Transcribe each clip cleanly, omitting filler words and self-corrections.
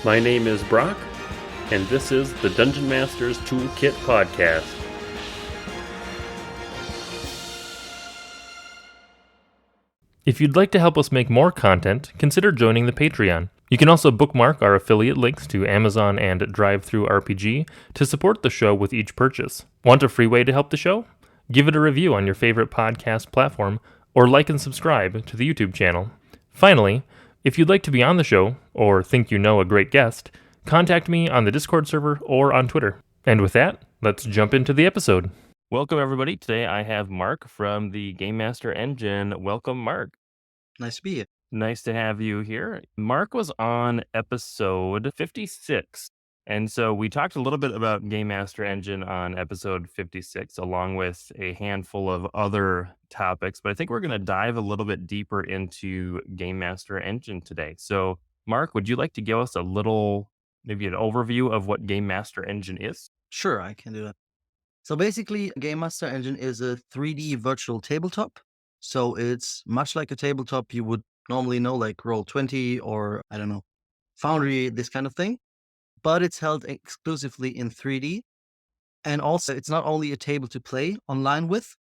My name is Brock, and this is the Dungeon Master's Toolkit podcast. If you'd like to help us make more content, consider joining the Patreon. You can also bookmark our affiliate links to Amazon and DriveThruRPG to support the show with each purchase. Want a free way to help the show? Give it a review on your favorite podcast platform, or like and subscribe to the YouTube channel. Finally, if you'd like to be on the show, or think you know a great guest, contact me on the Discord server or on Twitter. And with that, let's jump into the episode. Welcome, everybody. Today I have Mark from the Game Master Engine. Welcome, Mark. Nice to be here. Nice to have you here. Mark was on episode 56. And so we talked a little bit about Game Master Engine on episode 56, along with a handful of other topics. But I think we're going to dive a little bit deeper into Game Master Engine today. So, Mark, would you like to give us a little, maybe an overview of what Game Master Engine is? Sure, I can do that. So basically, Game Master Engine is a 3D virtual tabletop. So it's much like a tabletop you would normally know, like Roll20 or, I don't know, Foundry, this kind of thing. But it's held exclusively in 3D. And also, it's not only a table to play online with,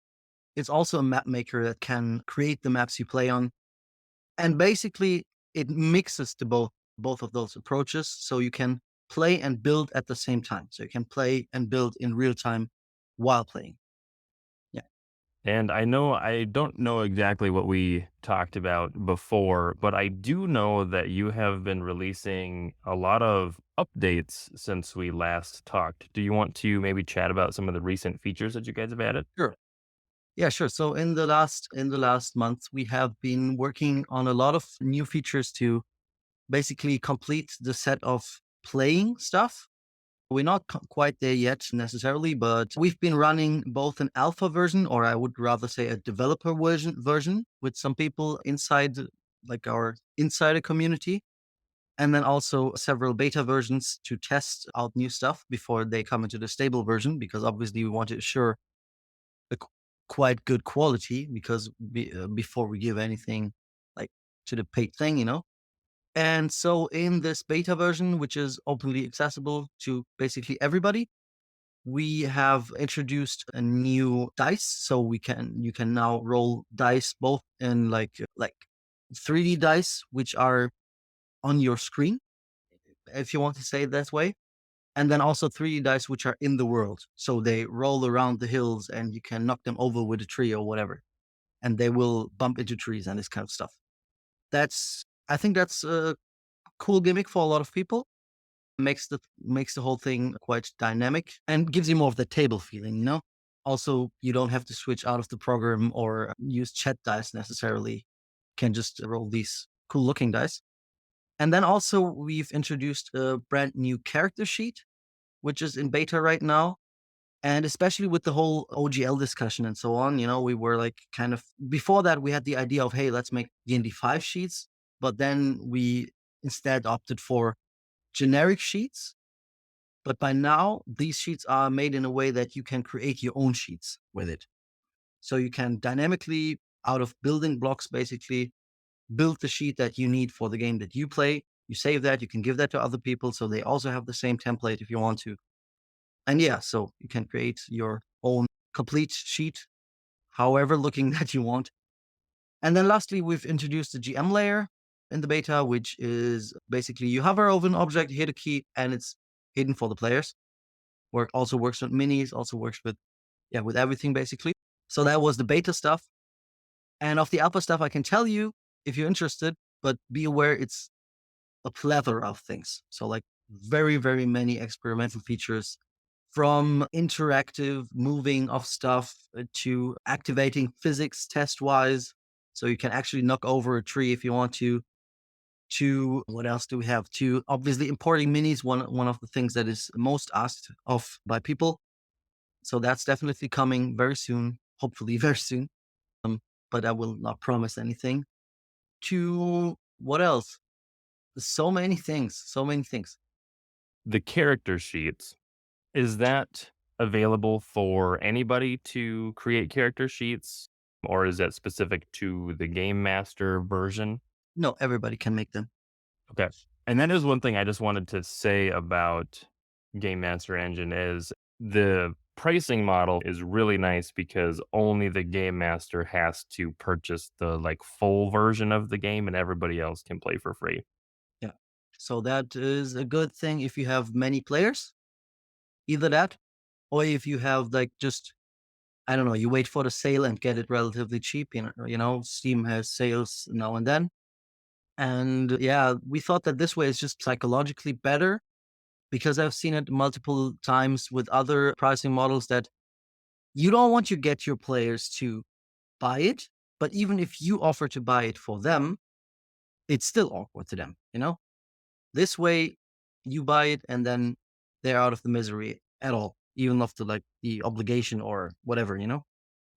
it's also a map maker that can create the maps you play on. And basically, it mixes both of those approaches. So you can play and build at the same time. So you can play and build in real time while playing. And I don't know exactly what we talked about before, but I do know that you have been releasing a lot of updates since we last talked. Do you want to maybe chat about some of the recent features that you guys have added? Sure. Yeah, sure. So in the last month, we have been working on a lot of new features to basically complete the set of playing stuff. We're not quite there yet necessarily, but we've been running both an alpha version, or I would rather say a developer version with some people inside like our insider community. And then also several beta versions to test out new stuff before they come into the stable version, because obviously we want to assure a quite good quality because before we give anything like to the paid thing. And so in this beta version, which is openly accessible to basically everybody, we have introduced a new dice. So you can now roll dice both in like 3D dice, which are on your screen, if you want to say it that way. And then also 3D dice, which are in the world. So they roll around the hills and you can knock them over with a tree or whatever. And they will bump into trees and this kind of stuff. I think that's a cool gimmick for a lot of people. Makes the whole thing quite dynamic and gives you more of the table feeling. Also, you don't have to switch out of the program or use chat dice necessarily. You can just roll these cool looking dice. And then also we've introduced a brand new character sheet, which is in beta right now. And especially with the whole OGL discussion and so on, we were like kind of, before that we had the idea of, hey, let's make D&D 5 sheets. But then we instead opted for generic sheets. But by now, these sheets are made in a way that you can create your own sheets with it. So you can dynamically, out of building blocks, basically build the sheet that you need for the game that you play. You save that, you can give that to other people so they also have the same template if you want to. And yeah, so you can create your own complete sheet, however looking that you want. And then lastly, we've introduced the GM layer in the beta, which is basically you hover over an object, hit a key, and it's hidden for the players. Also works with minis, also works with everything basically. So that was the beta stuff. And of the alpha stuff, I can tell you if you're interested, but be aware it's a plethora of things. So like very, very many experimental features, from interactive moving of stuff to activating physics test wise. So you can actually knock over a tree if you want to what else do we have? To obviously importing minis, one of the things that is most asked of by people. So that's definitely coming very soon, hopefully very soon. But I will not promise anything. To what else? So many things. The character sheets, is that available for anybody to create character sheets, or is that specific to the Game Master version? No, everybody can make them. Okay. And that is one thing I just wanted to say about Game Master Engine is the pricing model is really nice because only the game master has to purchase the like full version of the game and everybody else can play for free. Yeah. So that is a good thing if you have many players, either that, or if you have like just, I don't know, you wait for the sale and get it relatively cheap. Steam has sales now and then. And yeah, we thought that this way is just psychologically better because I've seen it multiple times with other pricing models that you don't want to get your players to buy it, but even if you offer to buy it for them, it's still awkward to them. This way, you buy it and then they're out of the misery at all, even of the obligation or whatever.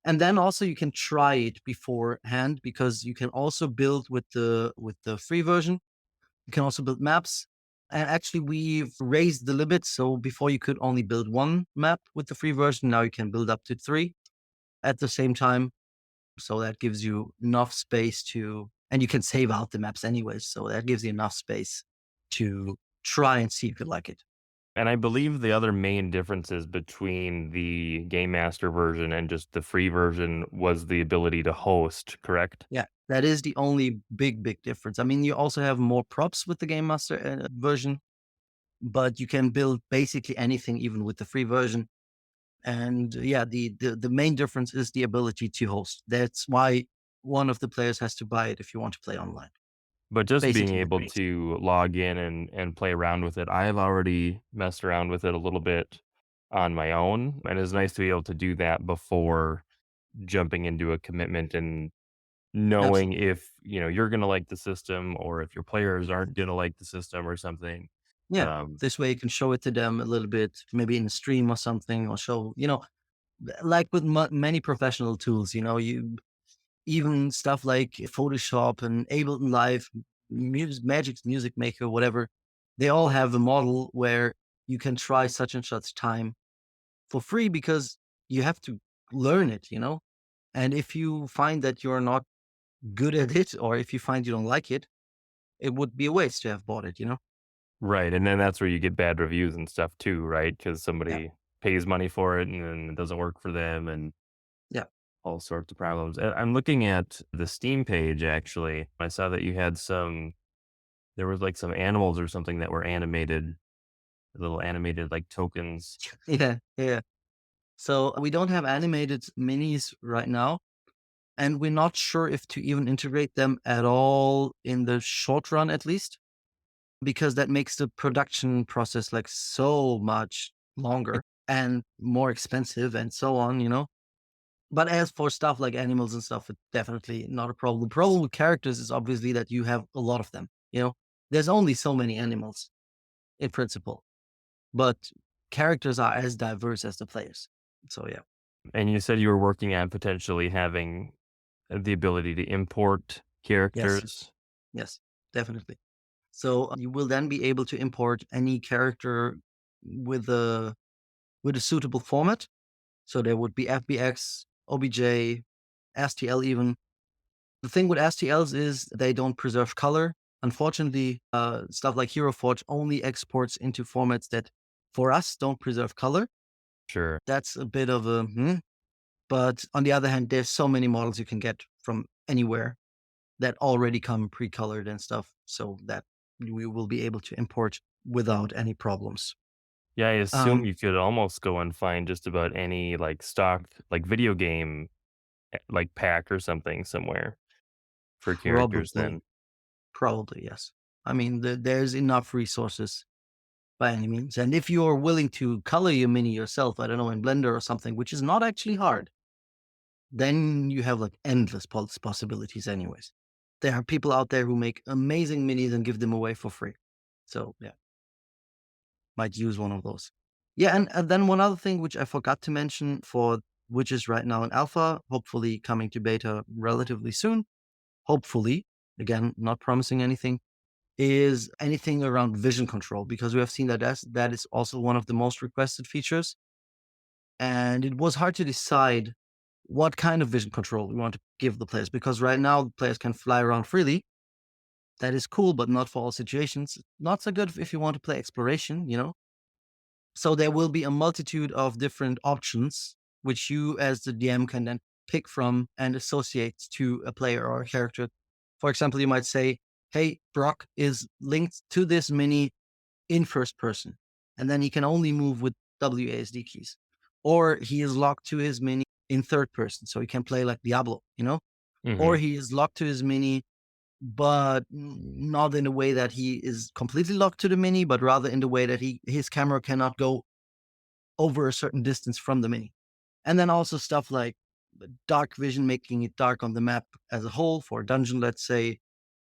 And then also you can try it beforehand because you can also build with the free version. You can also build maps. And actually, we've raised the limit. So before you could only build one map with the free version. Now you can build up to three at the same time. So that gives you enough space and you can save out the maps anyways. So that gives you enough space to try and see if you like it. And I believe the other main differences between the Game Master version and just the free version was the ability to host, correct? Yeah, that is the only big difference. I mean, you also have more props with the Game Master version, but you can build basically anything even with the free version. And yeah, the main difference is the ability to host. That's why one of the players has to buy it if you want to play online. But just being Basically, the able main. to log in and play around with it, I've already messed around with it a little bit on my own, and it's nice to be able to do that before jumping into a commitment and knowing Absolutely. if, you're gonna like the system or if your players aren't gonna like the system or something. Yeah. Um, This way you can show it to them a little bit, maybe in a stream or something, or like with many professional tools, you even stuff like Photoshop and Ableton Live, Magic's Music Maker, whatever, they all have a model where you can try such and such time for free because you have to learn it. And if you find that you're not good at it, or if you find you don't like it, it would be a waste to have bought it. right, and then that's where you get bad reviews and stuff too, right? Because Yeah. somebody pays money for it and then it doesn't work for them and Yeah. all sorts of problems. I'm looking at the Steam page actually. I saw that you had there was like some animals or something that were animated, little animated like tokens. Yeah. Yeah. So we don't have animated minis right now. And we're not sure if to even integrate them at all in the short run, at least, because that makes the production process like so much longer and more expensive and so on. But as for stuff like animals and stuff, it's definitely not a problem. The problem with characters is obviously that you have a lot of them. There's only so many animals in principle, but characters are as diverse as the players. So yeah. And you said you were working on potentially having the ability to import Yes. characters. Yes, definitely. So you will then be able to import any character with a suitable format. So there would be FBX, OBJ, STL even. The thing with STLs is they don't preserve color. Unfortunately, stuff like Hero Forge only exports into formats that for us don't preserve color. Sure. That's a bit of a. But on the other hand, there's so many models you can get from anywhere that already come pre-colored and stuff, so that we will be able to import without any problems. Yeah, I assume Um, you could almost go and find just about any like stock like video game like pack or something somewhere for characters probably, then. probably yes. I mean, there's enough resources by any means, and if you're willing to color your mini yourself, I don't know, in Blender or something, which is not actually hard, then you have like endless possibilities. Anyways, there are people out there who make amazing minis and give them away for free. So yeah, might use one of those. Yeah, and then one other thing which I forgot to mention for which is right now in alpha, hopefully coming to beta relatively soon. Hopefully, again, not promising anything, is anything around vision control because we have seen that is also one of the most requested features. And it was hard to decide what kind of vision control we want to give the players because right now the players can fly around freely, that is cool, but not for all situations. Not so good if you want to play exploration, So there will be a multitude of different options, which you as the DM can then pick from and associate to a player or a character. For example, you might say, hey, Brock is linked to this mini in first person, and then he can only move with WASD keys. Or he is locked to his mini in third person, so he can play like Diablo, Or Hmm. he is locked to his mini, but not in a way that he is completely locked to the mini, but rather in the way that his camera cannot go over a certain distance from the mini. And then also stuff like dark vision, making it dark on the map as a whole for a dungeon, let's say,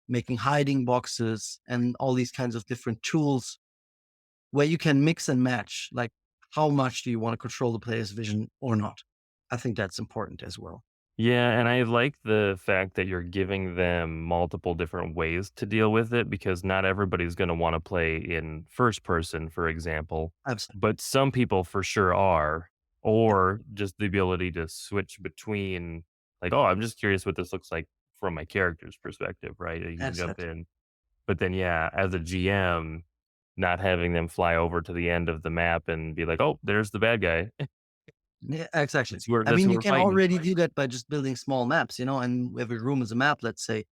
making hiding boxes and all these kinds of different tools where you can mix and match. Like, how much do you want to control the player's vision or not? I think that's important as well. Yeah, and I like the fact that you're giving them multiple different ways to deal with it because not everybody's going to want to play in first person, for example, Absolutely. but some people for sure are, Yeah, or just the ability to switch between, like, oh, I'm just curious what this looks like from my character's perspective, right? You can jump absolutely. in. But then, yeah, as a GM, not having them fly over to the end of the map and be like, oh, there's the bad guy. Yeah, exactly. I That's mean, who you we're can fighting. already do that by just building small maps, and every room is a map, let's say.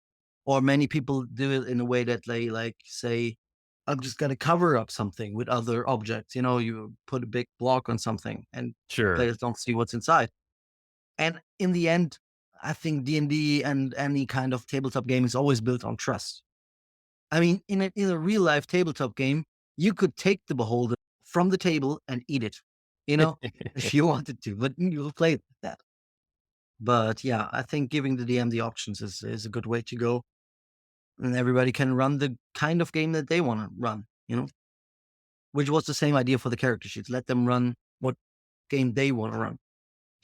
Or many people do it in a way that they like say, I'm just going to cover up something with other objects. You put a big block on something and Sure. players don't see what's inside. And in the end, I think D&D and any kind of tabletop game is always built on trust. I mean, in a real life tabletop game, you could take the beholder from the table and eat it, if you wanted to, but you'll play it like that. But yeah, I think giving the DM the options is a good way to go. And everybody can run the kind of game that they want to run, which was the same idea for the character sheets. Let them run what game they want to run.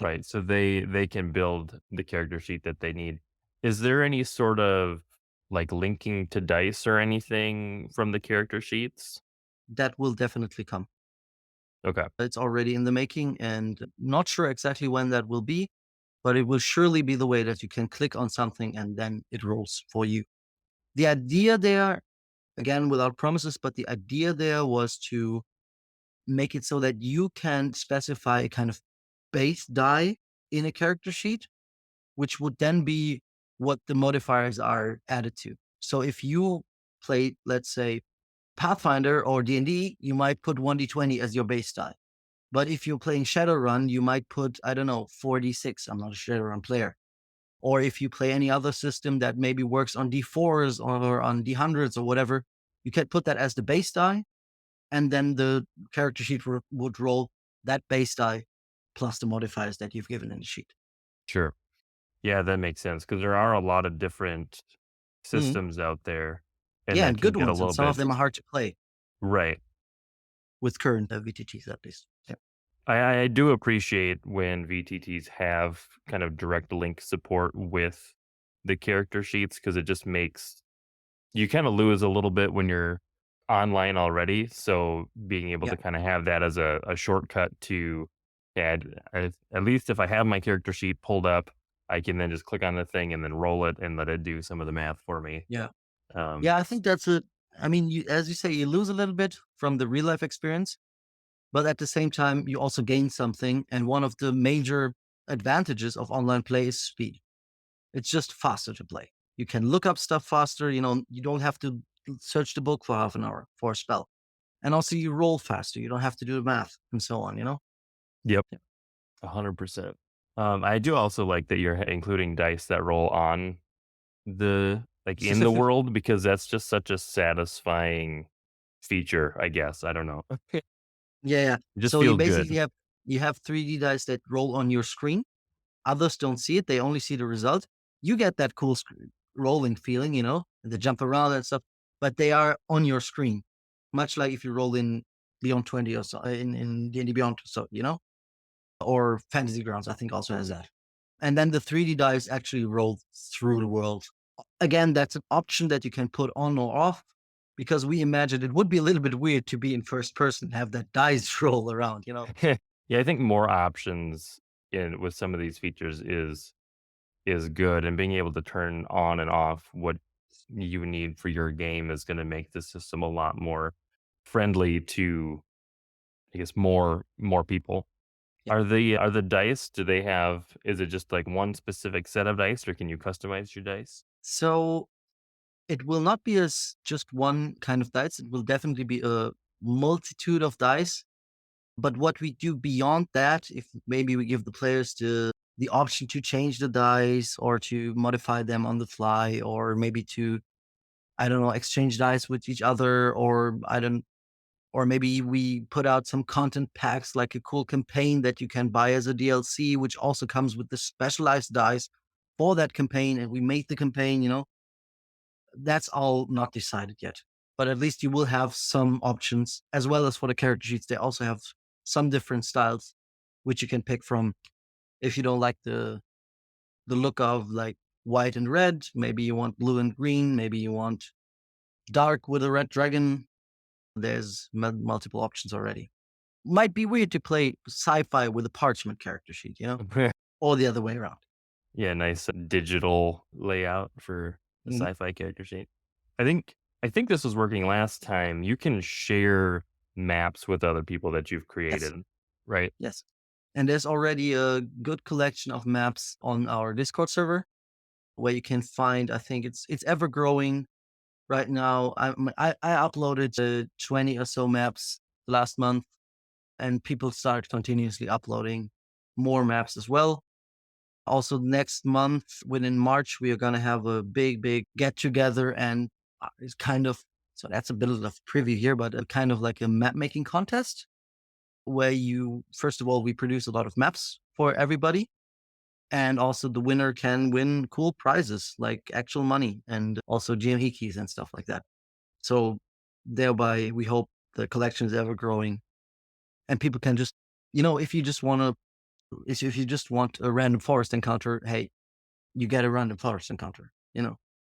Right, so they can build the character sheet that they need. Is there any sort of, like, linking to dice or anything from the character sheets? That will definitely come. Okay. It's already in the making and not sure exactly when that will be, but it will surely be the way that you can click on something and then it rolls for you. The idea there, again, without promises, but the idea there was to make it so that you can specify a kind of base die in a character sheet, which would then be what the modifiers are added to. So if you play, let's say, Pathfinder or D&D, you might put 1d20 as your base die. But if you're playing Shadowrun, you might put, I don't know, 4d6. I'm not a Shadowrun player. Or if you play any other system that maybe works on D4s or on D100s or whatever, you can put that as the base die. And then the character sheet would roll that base die plus the modifiers that you've given in the sheet. Sure. Yeah, that makes sense because there are a lot of different Mhm. systems out there, and Yeah, that and can good get a ones. And little some of bit. them are hard to play Right. with current VTTs at least. Yeah. I do appreciate when VTTs have kind of direct link support with the character sheets because it just makes you kinda lose a little bit when you're online already, so being able Yeah. to kinda have that as a shortcut to add at least if I have my character sheet pulled up, I can then just click on the thing and then roll it and let it do some of the math for me. Yeah. Um, Yeah. I think I mean, as you say, you lose a little bit from the real life experience, but at the same time, you also gain something. And one of the major advantages of online play is speed. It's just faster to play. You can look up stuff faster. You don't have to search the book for half an hour for a spell. And also you roll faster. You don't have to do the math and so on. yep, Yeah. 100%. I do also like that you're including dice that roll on in the world because that's just such a satisfying feature, I guess, I don't know. It Yeah, yeah. just So you feels basically good. have 3D dice that roll on your screen. Others don't see it; they only see the result. You get that cool rolling feeling, and they jump around and stuff. But they are on your screen, much like if you roll in Beyond 20 or so in D&D Beyond, so or Fantasy Grounds. I think also has that. And then the 3D dice actually roll through the world. Again, that's an option that you can put on or off because we imagined it would be a little bit weird to be in first person, have that dice roll around. Yeah, I think more options in with some of these features is good, and being able to turn on and off what you need for your game is going to make the system a lot more friendly to, I guess, more people. Yeah. Are the dice, do they have, is it just like one specific set of dice, or can you customize your dice? So it will not be as just one kind of dice. It will definitely be a multitude of dice. But what we do beyond that, if maybe we give the players the option to change the dice or to modify them on the fly, or maybe to, I don't know, exchange dice with each other, or or maybe we put out some content packs like a cool campaign that you can buy as a DLC, which also comes with the specialized dice for that campaign. And we made the campaign, that's all not decided yet. But at least you will have some options, as well as for the character sheets. They also have some different styles which you can pick from. If you don't like the look of like white and red, maybe you want blue and green, maybe you want dark with a red dragon. There's multiple options already. Might be weird to play sci-fi with a parchment character sheet, or the other way around. Yeah, nice digital layout for the Mhm. sci-fi character sheet. I think I think this was working last time. You can share maps with other people that you've Yes, created, right? yes. And there's already a good collection of maps on our Discord server where you can find. I think it's ever growing right now. I uploaded 20 or so maps last month, and people start continuously uploading more maps as well. Also, next month, within March, we are going to have a big get together, and it's kind of, so that's a bit of a preview here, but a kind of like a map making contest where first of all, we produce a lot of maps for everybody. And also the winner can win cool prizes like actual money and also GME keys and stuff like that. So thereby, we hope the collection is ever growing, and people can just, if you just want to, if you just want a random forest encounter, hey, you get a random forest encounter.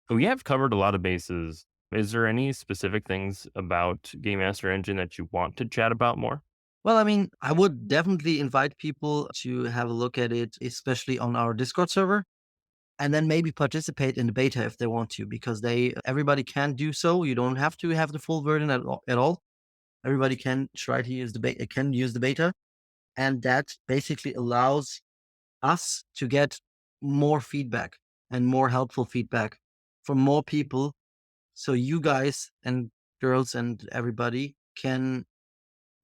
We have covered a lot of bases. Is there any specific things about Game Master Engine that you want to chat about more? Well, I mean, I would definitely invite people to have a look at it, especially on our Discord server, and then maybe participate in the beta if they want to, because everybody can do so. You don't have to have the full version at all. Everybody can try to use the beta, can use the beta, and that basically allows us to get more feedback and more helpful feedback from more people. So you guys and girls and everybody can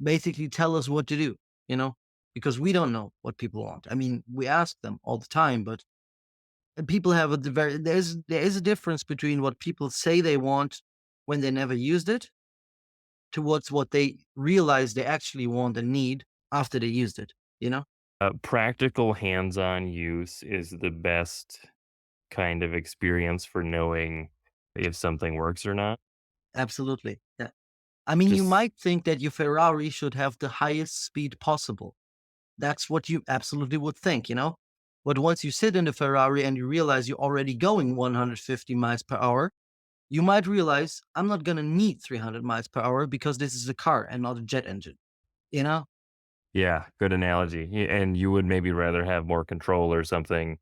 basically tell us what to do, you know, because we don't know what people want. I mean, we ask them all the time, but people have there is a difference between what people say they want when they never used it towards what they realize they actually want and need after they used it. Practical hands-on use is the best kind of experience for knowing if something works or not. Absolutely. Yeah. I mean, you Just might think that your Ferrari should have the highest speed possible. That's what you absolutely would think. But once you sit in the Ferrari and you realize you're already going 150 miles per hour, you might realize I'm not going to need 300 miles per hour because this is a car and not a jet engine. You know? Yeah, good analogy. And you would maybe rather have more control or something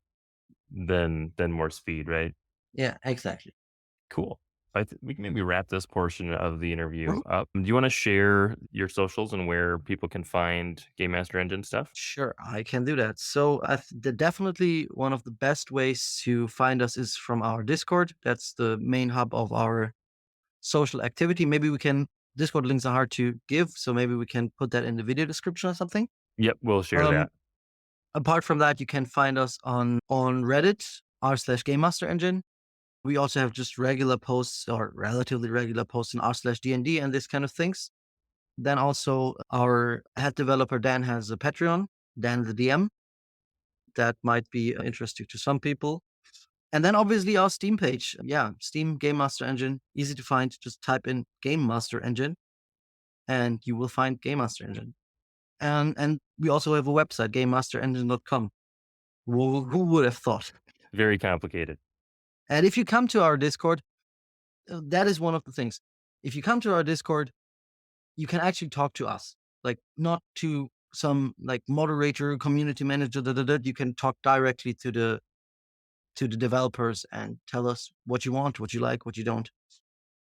than more speed, right? Yeah, exactly. Cool. We can maybe wrap this portion of the interview Mhm. up. Do you want to share your socials and where people can find Game Master Engine stuff? Sure, I can do that. So, definitely one of the best ways to find us is from our Discord. That's the main hub of our social activity. Maybe we can, Discord links are hard to give, so maybe we can put that in the video description or something. Yep, we'll share Um, that. Apart from that, you can find us on Reddit r/Game Master Engine. We also have just regular posts or relatively regular posts in r/DND and this kind of things. Then also our head developer Dan has a Patreon, Dan the DM. That might be interesting to some people. And then obviously our Steam page. Yeah, Steam Game Master Engine, easy to find. Just type in Game Master Engine and you will find Game Master Engine. And we also have a website, gamemasterengine.com. Who would have thought? Very complicated. And if you come to our Discord, that is one of the things. If you come to our Discord, you can actually talk to us, like not to some like moderator, community manager. You can talk directly to to the developers and tell us what you want, what you like, what you don't.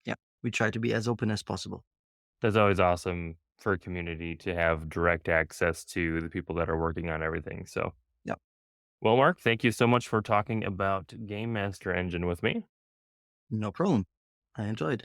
Yeah, we try to be as open as possible. That's always awesome for a community to have direct access to the people that are working on everything. So, Yeah, well, Mark, thank you so much for talking about Game Master Engine with me. no problem. I enjoyed.